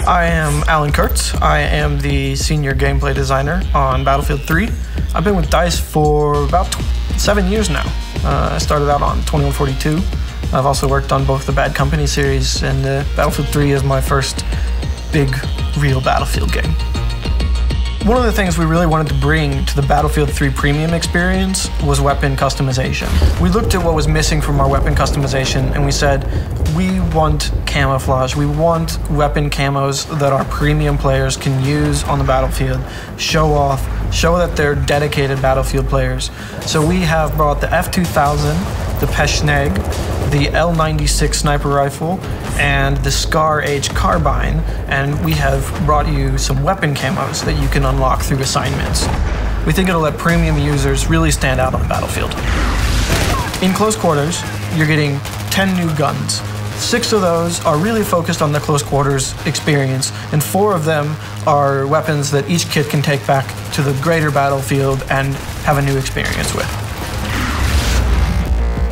I am Alan Kертц. I am the senior gameplay designer on Battlefield 3. I've been with DICE for about 7 years now. I started out on 2142. I've also worked on both the Bad Company series, and Battlefield 3 is my first big, real Battlefield game. One of the things we really wanted to bring to the Battlefield 3 premium experience was weapon customization. We looked at what was missing from our weapon customization and we said, we want camouflage. We want weapon camos that our premium players can use on the battlefield, show off, show that they're dedicated Battlefield players. So we have brought the F2000, the pechotnych, the L96 sniper rifle, and the Scar H carbine, and we have brought you some weapon camos that you can unlock through assignments. We think it'll let premium users really stand out on the battlefield. In close quarters, you're getting 10 new guns. 6 of those are really focused on the close quarters experience, and 4 of them are weapons that each kit can take back to the greater battlefield and have a new experience with.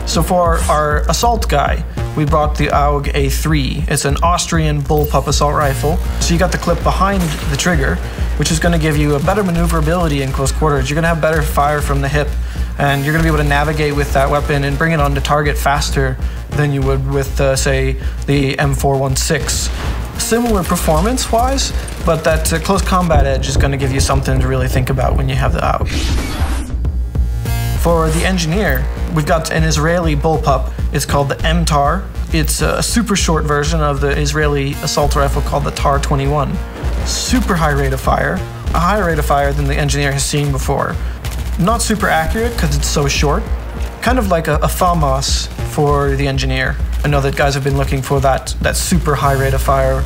So for our assault guy, we brought the AUG A3. It's an Austrian bullpup assault rifle. So you got the clip behind the trigger, which is going to give you a better maneuverability in close quarters. You're going to have better fire from the hip, and you're going to be able to navigate with that weapon and bring it onto target faster than you would with, say, the M416. Similar performance-wise, but that close combat edge is going to give you something to really think about when you have the AUG. For the engineer, we've got an Israeli bullpup. It's called the MTAR. It's a super short version of the Israeli assault rifle called the TAR-21. Super high rate of fire, a higher rate of fire than the engineer has seen before. Not super accurate because it's so short. Kind of like a FAMAS for the engineer. I know that guys have been looking for that super high rate of fire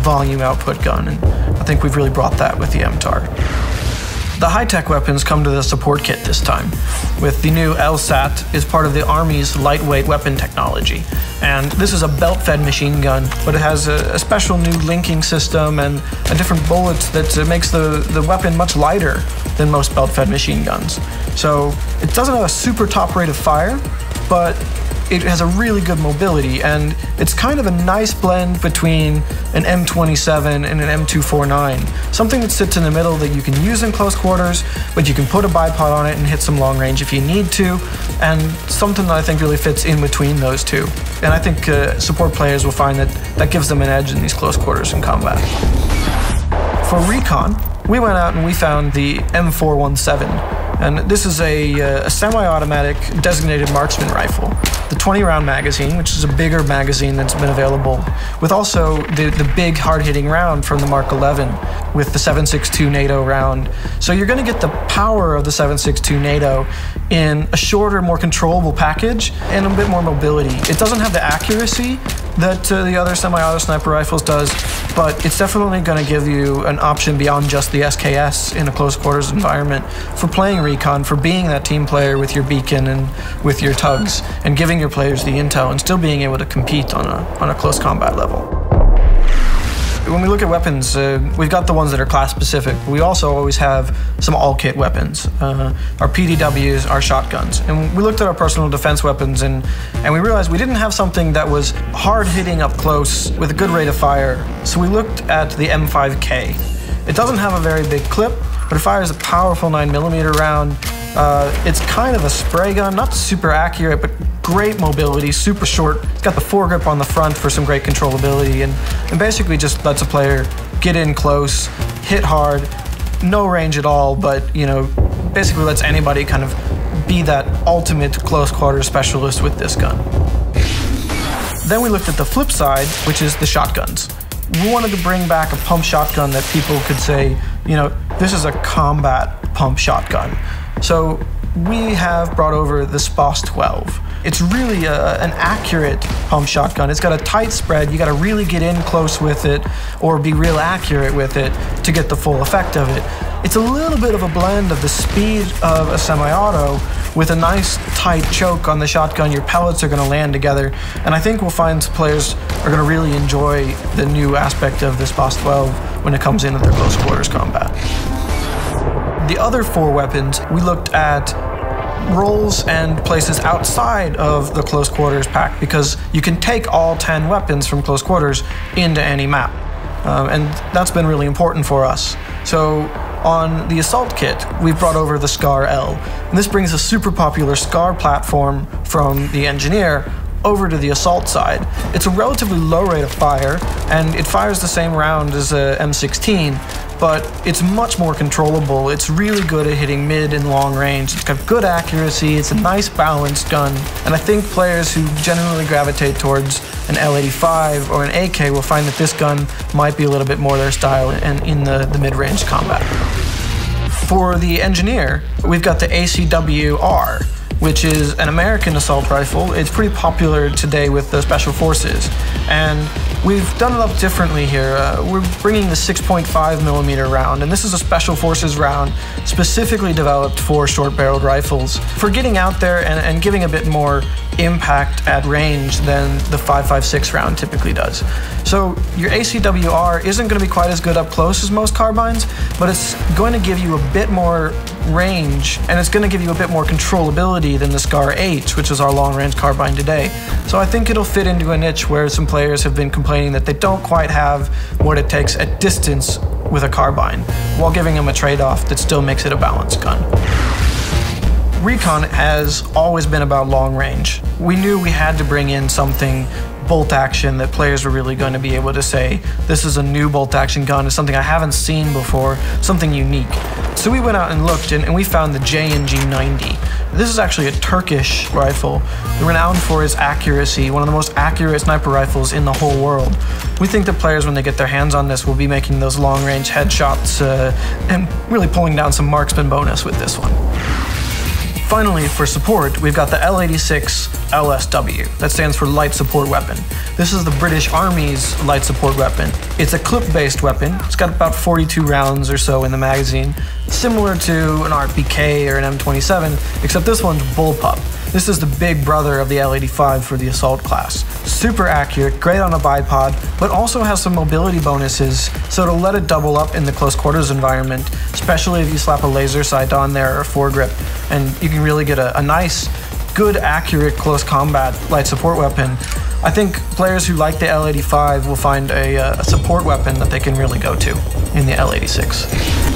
volume output gun, and I think we've really brought that with the MTAR. The high-tech weapons come to the support kit this time, with the new LSAT is part of the Army's lightweight weapon technology. And this is a belt-fed machine gun, but it has a special new linking system and a different bullet that makes the weapon much lighter than most belt-fed machine guns. So it doesn't have a super top rate of fire, but it has a really good mobility, and it's kind of a nice blend between an M27 and an M249. Something that sits in the middle that you can use in close quarters, but you can put a bipod on it and hit some long range if you need to, and something that I think really fits in between those two. And I think support players will find that gives them an edge in these close quarters in combat. For recon, we went out and we found the M417. And this is a semi-automatic designated marksman rifle. The 20-round magazine, which is a bigger magazine that's been available, with also the big hard-hitting round from the Mark 11 with the 7.62 NATO round. So you're going to get the power of the 7.62 NATO in a shorter, more controllable package and a bit more mobility. It doesn't have the accuracy that the other semi-auto sniper rifles does, but it's definitely going to give you an option beyond just the SKS in a close quarters environment for playing recon, for being that team player with your beacon and with your tugs, and giving your players the intel and still being able to compete on a close combat level. When we look at weapons, we've got the ones that are class specific, but we also always have some all-kit weapons. Our PDWs, our shotguns. And we looked at our personal defense weapons and we realized we didn't have something that was hard-hitting up close with a good rate of fire. So we looked at the M5K. It doesn't have a very big clip, but it fires a powerful 9mm round. It's kind of a spray gun, not super accurate, but great mobility, super short. It's got the foregrip on the front for some great controllability, and basically just lets a player get in close, hit hard, no range at all, but basically lets anybody kind of be that ultimate close quarters specialist with this gun. Then we looked at the flip side, which is the shotguns. We wanted to bring back a pump shotgun that people could say, this is a combat pump shotgun. So we have brought over the SPOS 12. It's really an accurate pump shotgun. It's got a tight spread. You got to really get in close with it or be real accurate with it to get the full effect of it. It's a little bit of a blend of the speed of a semi-auto with a nice tight choke on the shotgun. Your pellets are going to land together, and I think we'll find players are going to really enjoy the new aspect of the SPOS 12 when it comes into their close quarters combat. The other 4 weapons, we looked at roles and places outside of the close quarters pack, because you can take all 10 weapons from close quarters into any map. and that's been really important for us. So on the Assault kit, we've brought over the SCAR L, and this brings a super popular SCAR platform from the Engineer over to the Assault side. It's a relatively low rate of fire, and it fires the same round as a M16, but it's much more controllable. It's really good at hitting mid and long range. It's got good accuracy, it's a nice balanced gun, and I think players who generally gravitate towards an L85 or an AK will find that this gun might be a little bit more their style in the mid-range combat. For the Engineer, we've got the ACW-R, which is an American assault rifle. It's pretty popular today with the Special Forces, and we've done it up differently here. We're bringing the 6.5mm round, and this is a Special Forces round specifically developed for short-barreled rifles, for getting out there and giving a bit more impact at range than the 5.56 round typically does. So your ACWR isn't going to be quite as good up close as most carbines, but it's going to give you a bit more range, and it's going to give you a bit more controllability than the SCAR H, which is our long-range carbine today. So I think it'll fit into a niche where some players have been complaining that they don't quite have what it takes at distance with a carbine, while giving them a trade-off that still makes it a balanced gun. Recon has always been about long range. We knew we had to bring in something bolt action that players were really going to be able to say, this is a new bolt action gun, it's something I haven't seen before, something unique. So we went out and looked, and we found the J&G 90. This is actually a Turkish rifle, renowned for its accuracy, one of the most accurate sniper rifles in the whole world. We think that players, when they get their hands on this, will be making those long-range headshots and really pulling down some marksman bonus with this one. Finally, for support, we've got the L86 LSW. That stands for Light Support Weapon. This is the British Army's light support weapon. It's a clip-based weapon. It's got about 42 rounds or so in the magazine, similar to an RPK or an M27, except this one's bullpup. This is the big brother of the L85 for the Assault class. Super accurate, great on a bipod, but also has some mobility bonuses, so it'll let it double up in the close quarters environment, especially if you slap a laser sight on there or a foregrip, and you can really get a nice, good, accurate close combat light support weapon. I think players who like the L85 will find a support weapon that they can really go to in the L86.